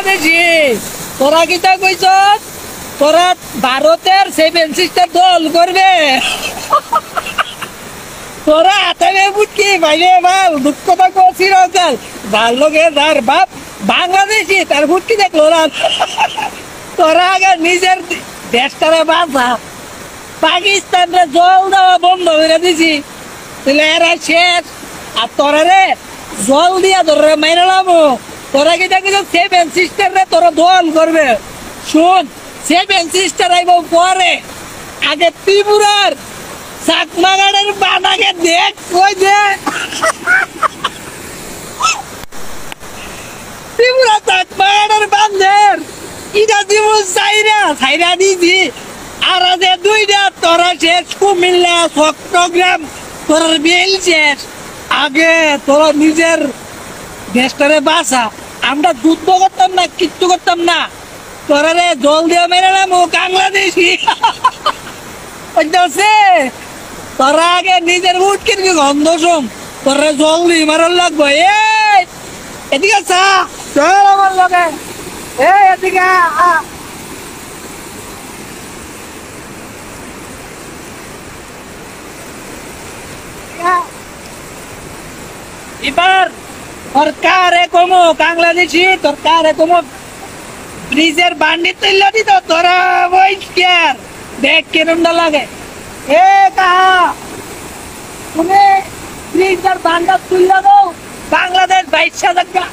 বাংলাদেশি তোরা কি তা কইছ তোরা ভারতের সেভেন সিস্টার দল করবে তোরা হাতে বুটকি ভাইরে বাল দুঃখ থাকো চিরকাল ভাল লোকে যার বাপ বাংলাদেশি তার বুটকি দেখলো না তোরা আগে নিজের দেশটারে বাঁচা পাকিস্তানরে জল দেওয়া বন্ধ করে দিছি তাহলে এরা শেষ আর তোরা রে জল দিয়া তোরা মেরে লামো তোরা কি দেখি সেভেন সিস্টার রে তোরা দল করবে শুন সেভেন সিস্টার আইব পরে আগে ত্রিপুরার চাকমাগাড়ের বানাকে দেখ কই যে ত্রিপুরা চাকমাগাড়ের বান্ধের ইটা দিব সাইরা দিছি আর আছে দুইটা তোরা শেষ কুমিল্লা চট্টগ্রাম তোর বেল শেষ আগে তোরা নিজের দেশটারে বাঁচা আমরা যুদ্ধ করতাম না কিচ্ছু করতাম না তোরা রে জল দিয়ে মেরে নাম বাংলাদেশি তোরা আগে নিজের উঠ কিন্তু গন্ধ শুন তোরা জল দিয়ে মারার লাগবো এদিকে চা চল আমার লগে এদিকে এবার সরকারে কমো বাংলাদেশি সরকারে কমো ব্রিজের বান্ডি তুললা দিত তোরা বইস্কার দেখ কেরমটা লাগে কাহা তুমি ব্রিজের বান্ডা তুললা দাও বাংলাদেশ 22,000 টাকা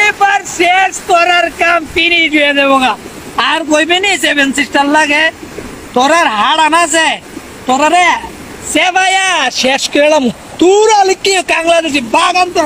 এবার শেষ করার কাম ফিনিশ হয়ে দেবো আর কইবে নি সেভেন সিস্টার লাগে তোরার হাড় আনাছে তোরা রে সেবাইয়া শেষ করলাম তোরা লিখি বাংলাদেশি বাগান তো